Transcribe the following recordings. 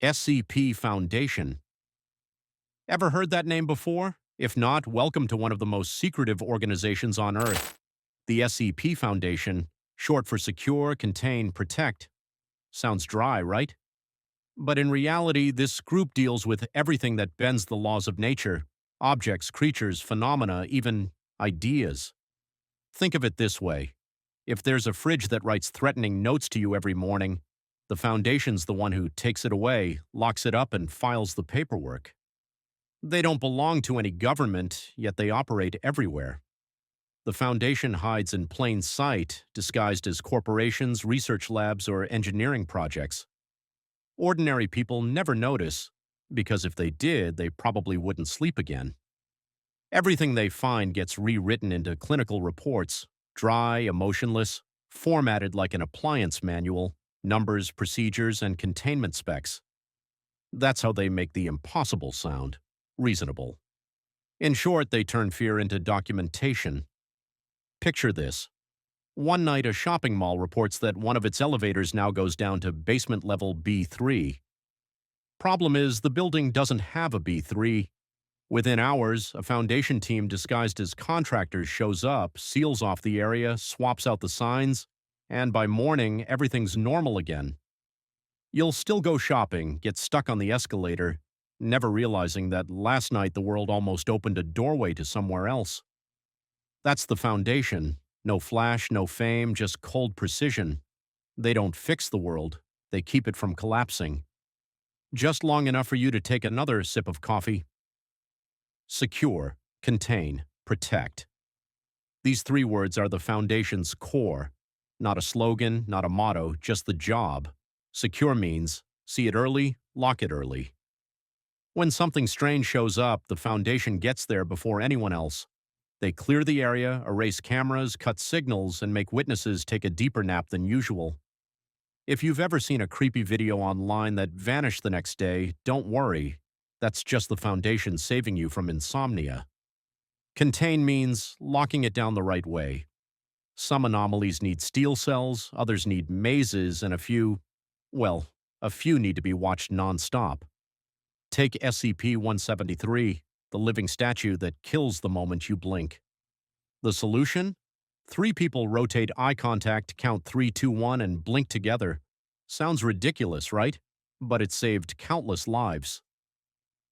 SCP Foundation. Ever heard that name before? If not, welcome to one of the most secretive organizations on Earth. The SCP Foundation, short for Secure, Contain, Protect. Sounds dry, right? But in reality, this group deals with everything that bends the laws of nature: objects, creatures, phenomena, even ideas. Think of it this way. If there's a fridge that writes threatening notes to you every morning, the Foundation's the one who takes it away, locks it up, and files the paperwork. They don't belong to any government, yet they operate everywhere. The Foundation hides in plain sight, disguised as corporations, research labs, or engineering projects. Ordinary people never notice, because if they did, they probably wouldn't sleep again. Everything they find gets rewritten into clinical reports, dry, emotionless, formatted like an appliance manual, numbers, procedures, and containment specs. That's how they make the impossible sound reasonable. In short, they turn fear into documentation. Picture this. One night, a shopping mall reports that one of its elevators now goes down to basement level B3. Problem is, the building doesn't have a B3. Within hours, a Foundation team disguised as contractors shows up, seals off the area, swaps out the signs, and by morning, everything's normal again. You'll still go shopping, get stuck on the escalator, never realizing that last night the world almost opened a doorway to somewhere else. That's the Foundation. No flash, no fame, just cold precision. They don't fix the world. They keep it from collapsing. Just long enough for you to take another sip of coffee. Secure, contain, protect. These three words are the Foundation's core. Not a slogan, not a motto, just the job. Secure means see it early, lock it early. When something strange shows up, the Foundation gets there before anyone else. They clear the area, erase cameras, cut signals, and make witnesses take a deeper nap than usual. If you've ever seen a creepy video online that vanished the next day, don't worry. That's just the Foundation saving you from insomnia. Contain means locking it down the right way. Some anomalies need steel cells, others need mazes, and a few need to be watched non-stop. Take SCP-173, the living statue that kills the moment you blink. The solution? 3 people rotate eye contact, count 3, 2, 1, and blink together. Sounds ridiculous, right? But it saved countless lives.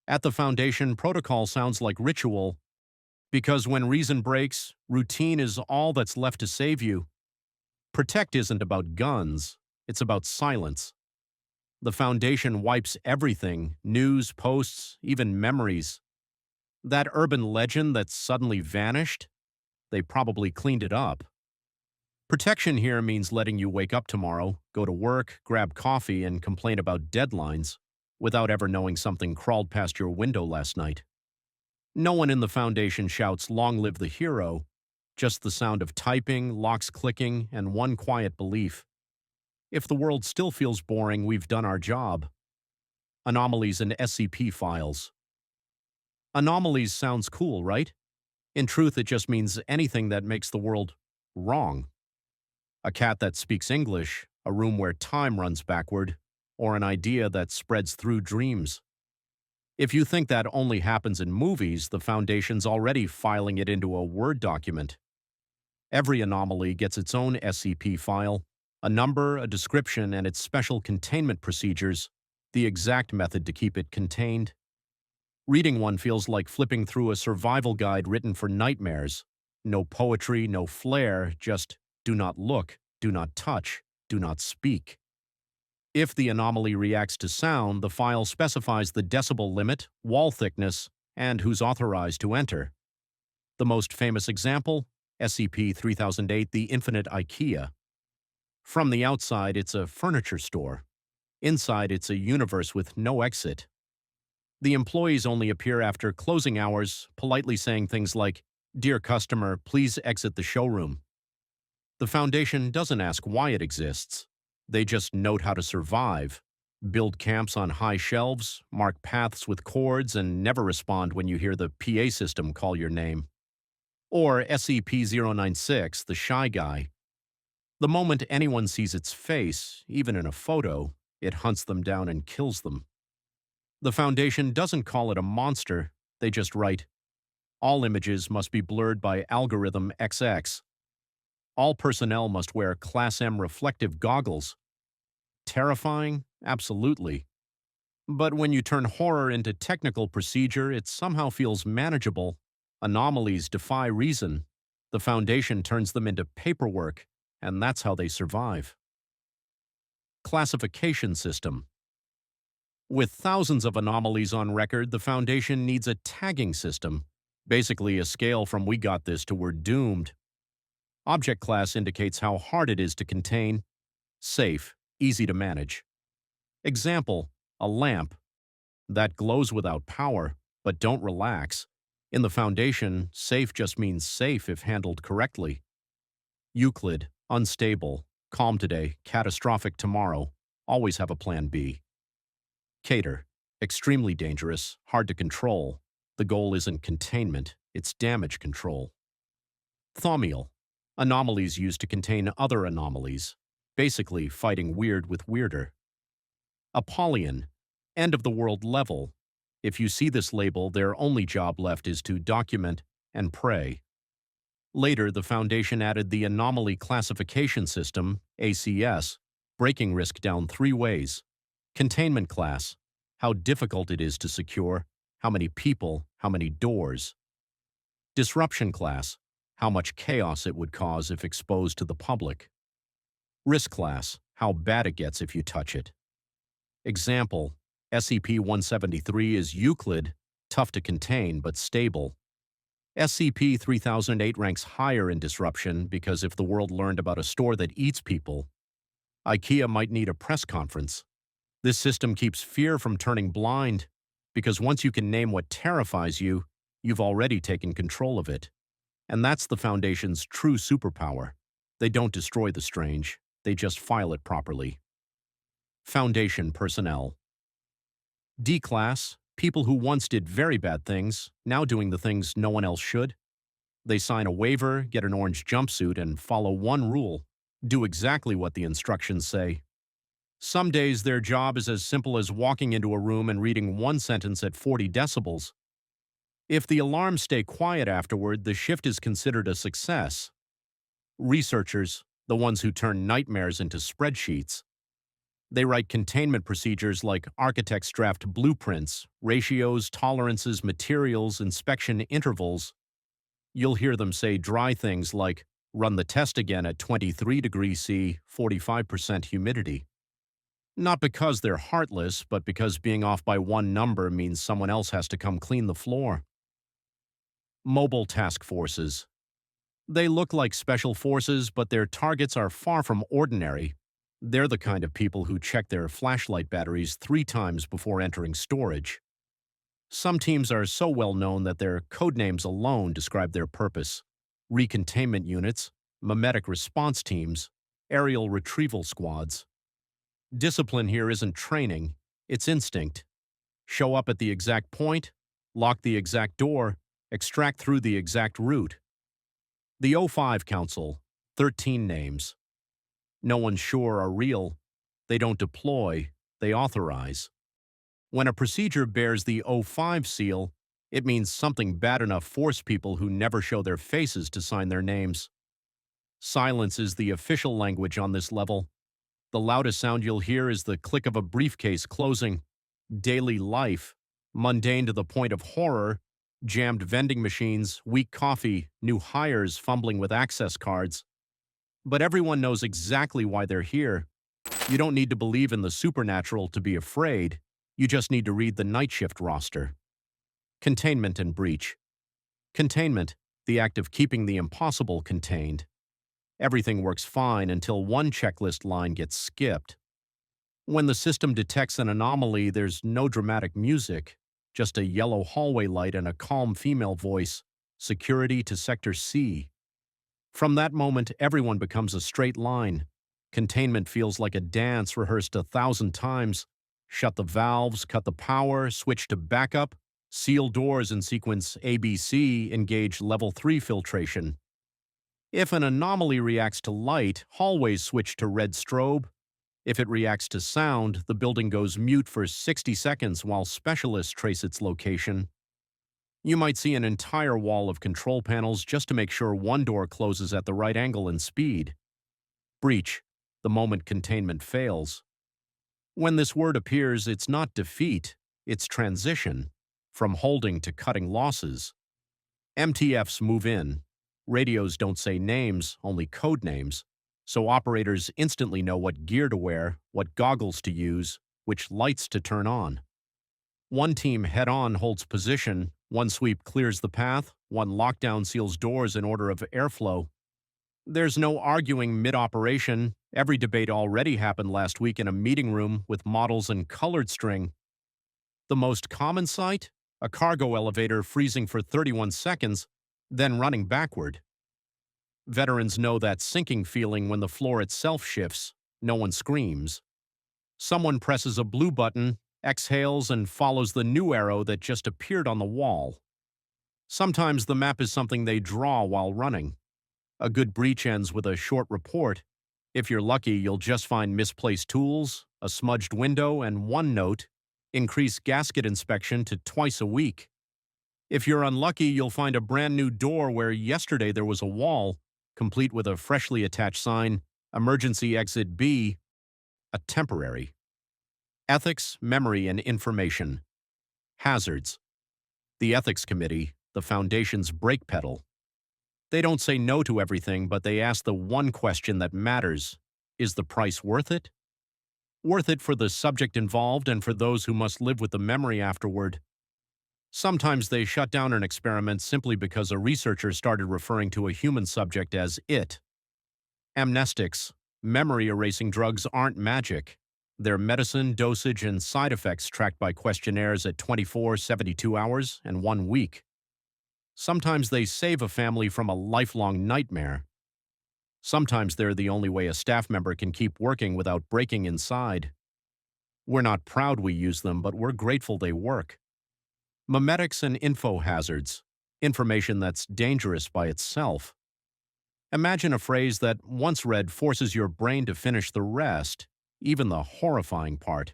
At the Foundation, protocol sounds like ritual, because when reason breaks, routine is all that's left to save you. Protect isn't about guns, it's about silence. The Foundation wipes everything: news, posts, even memories. That urban legend that suddenly vanished? They probably cleaned it up. Protection here means letting you wake up tomorrow, go to work, grab coffee, and complain about deadlines without ever knowing something crawled past your window last night. No one in the Foundation shouts, "Long live the hero," just the sound of typing, locks clicking, and one quiet belief: if the world still feels boring, we've done our job. Anomalies and SCP files. Anomalies sounds cool, right? In truth, it just means anything that makes the world wrong. A cat that speaks English, a room where time runs backward, or an idea that spreads through dreams. If you think that only happens in movies, the Foundation's already filing it into a Word document. Every anomaly gets its own SCP file, a number, a description, and its special containment procedures, the exact method to keep it contained. Reading one feels like flipping through a survival guide written for nightmares. No poetry, no flair, just do not look, do not touch, do not speak. If the anomaly reacts to sound, the file specifies the decibel limit, wall thickness, and who's authorized to enter. The most famous example, SCP-3008, the Infinite IKEA. From the outside, it's a furniture store. Inside, it's a universe with no exit. The employees only appear after closing hours, politely saying things like, "Dear customer, please exit the showroom." The Foundation doesn't ask why it exists. They just note how to survive, build camps on high shelves, mark paths with cords, and never respond when you hear the PA system call your name. Or SCP-096, the Shy Guy. The moment anyone sees its face, even in a photo, it hunts them down and kills them. The Foundation doesn't call it a monster, they just write, all images must be blurred by algorithm XX. All personnel must wear Class M reflective goggles. Terrifying? Absolutely. But when you turn horror into technical procedure, it somehow feels manageable. Anomalies defy reason. The Foundation turns them into paperwork, and that's how they survive. Classification system. With thousands of anomalies on record, the Foundation needs a tagging system, basically a scale from "we got this" to "we're doomed." Object class indicates how hard it is to contain. Safe, easy to manage. Example, a lamp. That glows without power, but don't relax. In the Foundation, safe just means safe if handled correctly. Euclid, unstable, calm today, catastrophic tomorrow. Always have a plan B. Cater, extremely dangerous, hard to control. The goal isn't containment, it's damage control. Thaumiel, anomalies used to contain other anomalies, basically fighting weird with weirder. Apollyon, end of the world level. If you see this label, their only job left is to document and pray. Later, the Foundation added the Anomaly Classification System, ACS, breaking risk down 3 ways. Containment class, how difficult it is to secure, how many people, how many doors. Disruption class, how much chaos it would cause if exposed to the public. Risk class, how bad it gets if you touch it. Example, SCP-173 is Euclid, tough to contain but stable. SCP-3008 ranks higher in disruption because if the world learned about a store that eats people, IKEA might need a press conference. This system keeps fear from turning blind, because once you can name what terrifies you, you've already taken control of it. And that's the Foundation's true superpower. They don't destroy the strange, they just file it properly. Foundation personnel. D-Class, people who once did very bad things, now doing the things no one else should. They sign a waiver, get an orange jumpsuit, and follow one rule: do exactly what the instructions say. Some days their job is as simple as walking into a room and reading one sentence at 40 decibels. If the alarms stay quiet afterward, the shift is considered a success. Researchers, the ones who turn nightmares into spreadsheets. They write containment procedures like architects draft blueprints, ratios, tolerances, materials, inspection intervals. You'll hear them say dry things like, run the test again at 23 degrees C, 45% humidity. Not because they're heartless, but because being off by one number means someone else has to come clean the floor. Mobile task forces. They look like special forces, but their targets are far from ordinary. They're the kind of people who check their flashlight batteries 3 times before entering storage. Some teams are so well known that their codenames alone describe their purpose: recontainment units, mimetic response teams, aerial retrieval squads. Discipline here isn't training, it's instinct. Show up at the exact point, lock the exact door, extract through the exact route. The O5 Council, 13 names. No one's sure are real. They don't deploy, they authorize. When a procedure bears the O5 seal, it means something bad enough forced people who never show their faces to sign their names. Silence is the official language on this level. The loudest sound you'll hear is the click of a briefcase closing. Daily life, mundane to the point of horror, jammed vending machines, weak coffee, new hires fumbling with access cards. But everyone knows exactly why they're here. You don't need to believe in the supernatural to be afraid. You just need to read the night shift roster. Containment and breach. Containment, the act of keeping the impossible contained. Everything works fine until one checklist line gets skipped. When the system detects an anomaly, there's no dramatic music, just a yellow hallway light and a calm female voice, security to Sector C. From that moment, everyone becomes a straight line. Containment feels like a dance rehearsed 1,000 times. Shut the valves, cut the power, switch to backup, seal doors in sequence ABC, engage Level 3 filtration. If an anomaly reacts to light, hallways switch to red strobe. If it reacts to sound, the building goes mute for 60 seconds while specialists trace its location. You might see an entire wall of control panels just to make sure one door closes at the right angle and speed. Breach, the moment containment fails. When this word appears, it's not defeat, it's transition, from holding to cutting losses. MTFs move in. Radios don't say names, only code names, so operators instantly know what gear to wear, what goggles to use, which lights to turn on. One team head-on holds position, one sweep clears the path, one lockdown seals doors in order of airflow. There's no arguing mid-operation. Every debate already happened last week in a meeting room with models and colored string. The most common sight? A cargo elevator freezing for 31 seconds, then running backward. Veterans know that sinking feeling when the floor itself shifts. No one screams. Someone presses a blue button, exhales, and follows the new arrow that just appeared on the wall. Sometimes the map is something they draw while running. A good breach ends with a short report. If you're lucky, you'll just find misplaced tools, a smudged window, and one note: increase gasket inspection to twice a week. If you're unlucky, you'll find a brand new door where yesterday there was a wall, complete with a freshly attached sign, Emergency Exit B, a temporary. Ethics, memory, and information. Hazards. The Ethics Committee, the Foundation's brake pedal. They don't say no to everything, but they ask the one question that matters: is the price worth it? Worth it for the subject involved and for those who must live with the memory afterward. Sometimes they shut down an experiment simply because a researcher started referring to a human subject as it. Amnestics, memory-erasing drugs, aren't magic. They're medicine, dosage, and side effects tracked by questionnaires at 24, 72 hours, and 1 week. Sometimes they save a family from a lifelong nightmare. Sometimes they're the only way a staff member can keep working without breaking inside. We're not proud we use them, but we're grateful they work. Memetics and info hazards, information that's dangerous by itself. Imagine a phrase that, once read, forces your brain to finish the rest, even the horrifying part.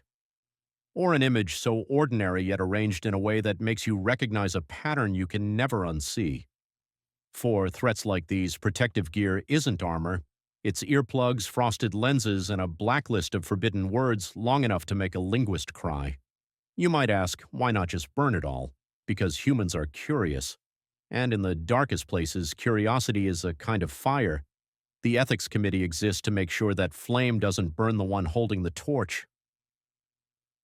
Or an image so ordinary yet arranged in a way that makes you recognize a pattern you can never unsee. For threats like these, protective gear isn't armor. It's earplugs, frosted lenses, and a blacklist of forbidden words long enough to make a linguist cry. You might ask, why not just burn it all? Because humans are curious. And in the darkest places, curiosity is a kind of fire. The Ethics Committee exists to make sure that flame doesn't burn the one holding the torch.